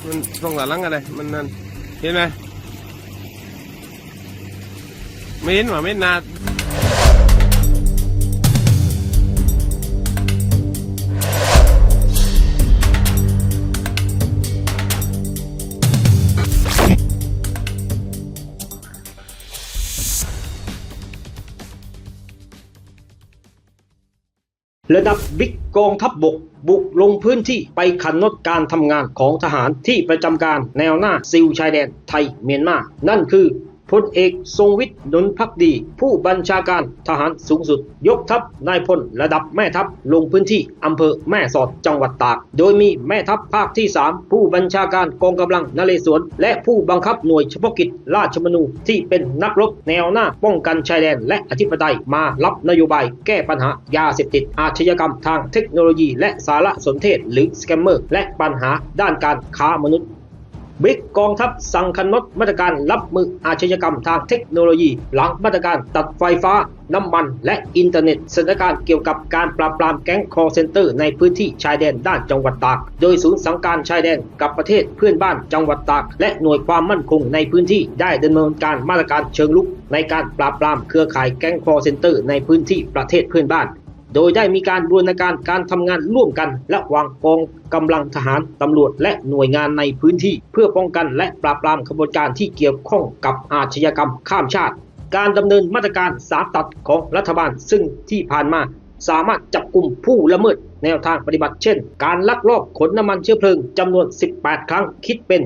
มันส่งสารลังอะไรมันนั่นเห็นไหมไม่เห็นว่าไม่นานระดับบิ๊กกองทัพบกบุกลงพื้นที่ไปขันน็อตการทำงานของทหารที่ประจำการแนวหน้าซิลชายแดนไทยเมียนมานั่นคือพลเอกทรงวิทย์ นนท์ภักดีผู้บัญชาการทหารสูงสุดยกทัพนายพลระดับแม่ทัพลงพื้นที่อำเภอแม่สอดจังหวัดตากโดยมีแม่ทัพภาคที่ 3ผู้บัญชาการกองกำลังนเรศวรและผู้บังคับหน่วยเฉพาะกิจราชมนูที่เป็นนักรบแนวหน้าป้องกันชายแดนและอธิปไตยมารับนโยบายแก้ปัญหายาเสพติดอาชญากรรมทางเทคโนโลยีและสารสนเทศหรือสแกมเมอร์และปัญหาด้านการค้ามนุษย์บิ๊กกองทัพสั่งขันน็อตมาตรการรับมืออาชญากรรมทางเทคโนโลยีหลังมาตรการตัดไฟฟ้าน้ำมันและอินเทอร์เน็ตสถานการณ์เกี่ยวกับการปราบปรามแก๊งคอลเซ็นเตอร์ในพื้นที่ชายแดนด้านจังหวัดตากโดยศูนย์สังการชายแดนกับประเทศเพื่อนบ้านจังหวัดตากและหน่วยความมั่นคงในพื้นที่ได้ดำเนินการมาตรการเชิงรุกในการปราบปรามเครือข่ายแก๊งคอลเซ็นเตอร์ในพื้นที่ประเทศเพื่อนบ้านโดยได้มีการบูรณาการการทำงานร่วมกันระหว่างกองกำลังทหารตำรวจและหน่วยงานในพื้นที่เพื่อป้องกันและปราบปรามขบวนการที่เกี่ยวข้องกับอาชญากรรมข้ามชาติการดำเนินมาตรการ3ตัดของรัฐบาลซึ่งที่ผ่านมาสามารถจับกลุ่มผู้ละเมิดแนวทางปฏิบัติเช่นการลักลอบขนน้ำมันเชื้อเพลิงจำนวน18ครั้งคิดเป็น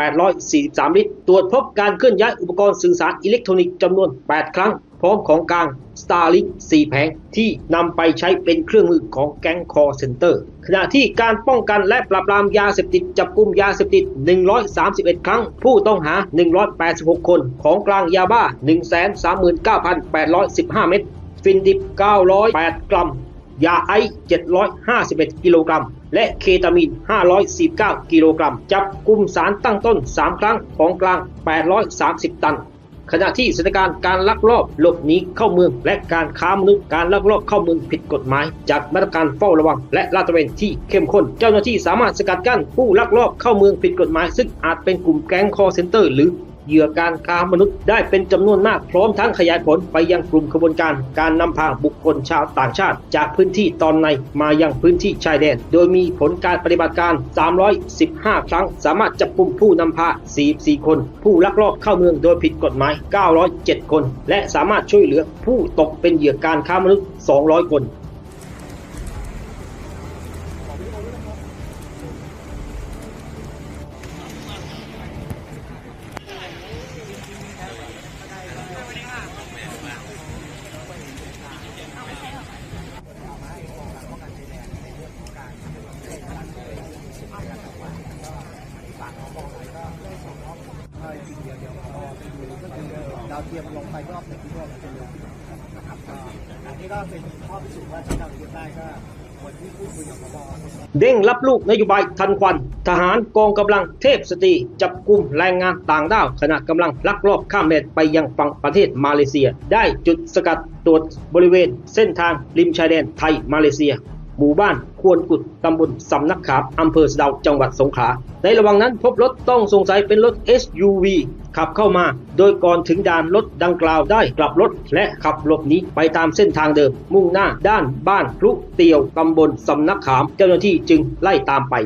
8,843 ลิตรตรวจพบการเคลื่อนย้ายอุปกรณ์สื่อสารอิเล็กทรอนิกส์จำนวน8ครั้งพร้อมของกลาง Starlink 4 แผงที่นำไปใช้เป็นเครื่องมือของแก๊งคอลเซ็นเตอร์ขณะที่การป้องกันและปราบปรามยาเสพติดจับกุมยาเสพติด131ครั้งผู้ต้องหา186คนของกลางยาบ้า 139,815 เม็ดฟินดิบ908กรัมยาไอซ์751กิโลกรัมและเคตามีน549กิโลกรัมจับกุมสารตั้งต้น3ครั้งของกลาง830ตันขณะที่สถานการณ์การลักลอบหลบหนีเข้าเมืองและการค้ามนุษย์การลักลอบเข้าเมืองผิดกฎหมายจากมาตรการเฝ้าระวังและลาดตระเวนที่เข้มข้นเจ้าหน้าที่สามารถสกัดกั้นผู้ลักลอบเข้าเมืองผิดกฎหมายซึ่งอาจเป็นกลุ่มแก๊งคอลเซ็นเตอร์หรือเหยื่อการค้ามนุษย์ได้เป็นจำนวนมากพร้อมทั้งขยายผลไปยังกลุ่มขบวนการการนำพาบุคคลชาวต่างชาติจากพื้นที่ตอนในมายังพื้นที่ชายแดนโดยมีผลการปฏิบัติการ315ครั้งสามารถจับกุมผู้นำพา44คนผู้ลักลอบเข้าเมืองโดยผิดกฎหมาย907คนและสามารถช่วยเหลือผู้ตกเป็นเหยื่อการค้ามนุษย์200คนดาวเทียมลงไปรอบหนึ่งที่รอบเป็นเรือนะครับอันนี้ก็เป็นข้อพิสูจน์ว่าใช้ดาวเทียมได้ก็คนที่พูดคุยกับผบ.เด้งรับลูกนโยบายทันควันทหารกองกำลังเทพสตรีจับกุมแรงงานต่างด้าวขณะกำลังลักลอบข้ามแดนไปยังฝั่งประเทศมาเลเซียได้จุดสกัดตรวจบริเวณเส้นทางริมชายแดนไทยมาเลเซียหมู่บ้านควรกุดตำบลสำนักขามอำเภอสะเดาจังหวัดสงขลาในระหว่างนั้นพบรถต้องสงสัยเป็นรถ SUV ขับเข้ามาโดยก่อนถึงด่านรถดังกล่าวได้กลับรถและขับหลบหนีไปตามเส้นทางเดิมมุ่งหน้าด้านบ้านพลุเตียวตำบลสำนักขามเจ้าหน้าที่จึงไล่ตามไป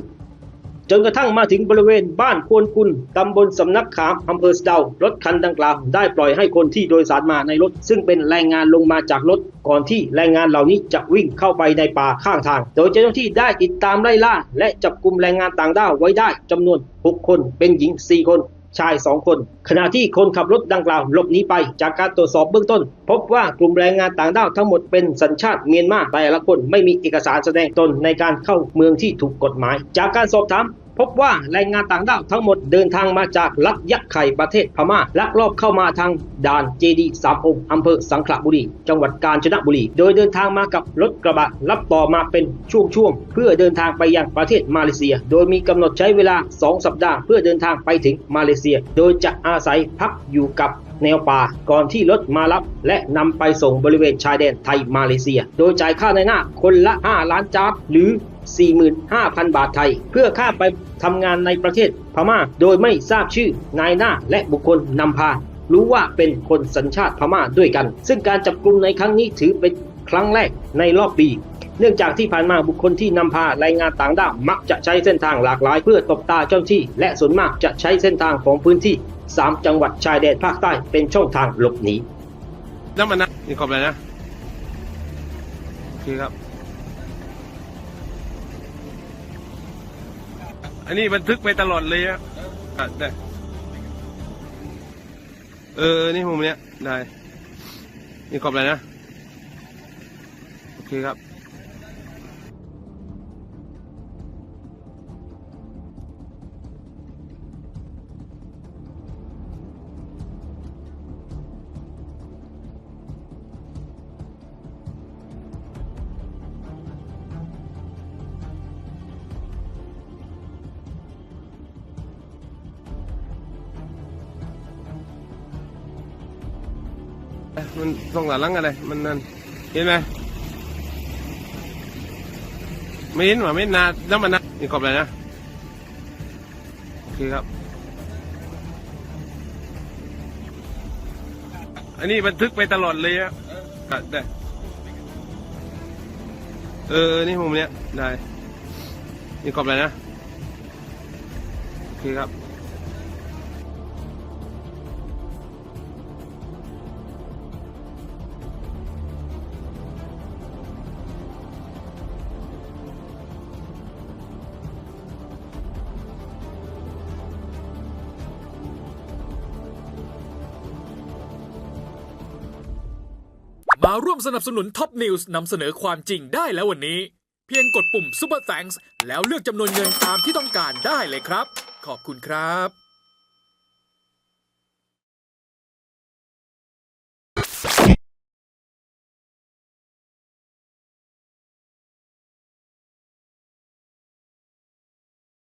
จนกระทั่งมาถึงบริเวณบ้านควรกุลตำบลสำนักขามอำเภอสะเดารถคันดังกล่าวได้ปล่อยให้คนที่โดยสารมาในรถซึ่งเป็นแรงงานลงมาจากรถก่อนที่แรงงานเหล่านี้จะวิ่งเข้าไปในป่าข้างทางโดยเจ้าหน้าที่ได้ติดตามไล่ล่าและจับกุมแรงงานต่างด้าวไว้ได้จำนวน6คนเป็นหญิง4คนชาย2คนขณะที่คนขับรถดังกล่าวหลบหนีไปจากการตรวจสอบเบื้องต้นพบว่ากลุ่มแรงงานต่างด้าวทั้งหมดเป็นสัญชาติเมียนมาแต่ละคนไม่มีเอกสารแสดงตนในการเข้าเมืองที่ถูกกฎหมายจากการสอบถามพบว่าแรงงานต่างด้าวทั้งหมดเดินทางมาจากรัฐยะไข่ประเทศพม่าลักลอบเข้ามาทางด่านเจดีสามองค์อำเภอสังขละบุรีจังหวัดกาญจนบุรีโดยเดินทางมากับรถกระบะรับต่อมาเป็นช่วงๆเพื่อเดินทางไปยังประเทศมาเลเซียโดยมีกำหนดใช้เวลา2 สัปดาห์เพื่อเดินทางไปถึงมาเลเซียโดยจะอาศัยพักอยู่กับ แนวป่าก่อนที่รถมารับและนำไปส่งบริเวณชายแดนไทยมาเลเซียโดยจ่ายค่าในหน้าคนละ5 ล้านจาร์ดหรือ 45,000 บาทไทยเพื่อค่าไปทำงานในประเทศพม่าโดยไม่ทราบชื่อนายหน้าและบุคคลนำพารู้ว่าเป็นคนสัญชาติพม่าด้วยกันซึ่งการจับกุมในครั้งนี้ถือเป็นครั้งแรกในรอบปีเนื่องจากที่ผ่านมาบุคคลที่นำพาแรงงานต่างด้าวมักจะใช้เส้นทางหลากหลายเพื่อตบตาเจ้าหน้าที่และส่วนมากจะใช้เส้นทางของพื้นที่3 จังหวัดชายแดนภาคใต้เป็นช่องทางหลบหนี น้ำมันนะนี่ขอบเลยนะโอเคครับอันนี้บันทึกไปตลอดเลยอะได้นี่มุมเนี้ยได้นี่ขอบเลยนะโอเคครับมันส่งหลังอะไรมันนั่นเห็นไหมไม่เห็นว่าไม่นานน้ำมันนะนี่ขอบเลยนะโอเคครับอันนี้บันทึกไปตลอดเลยอะได้นี่มุมเนี้ยได้นี่ขอบเลยนะโอเคครับมาร่วมสนับสนุนท็อปนิวส์นำเสนอความจริงได้แล้ววันนี้เพียงกดปุ่ม Super Thanks แล้วเลือกจำนวนเงินตามที่ต้องการได้เลยครับขอบคุณครับ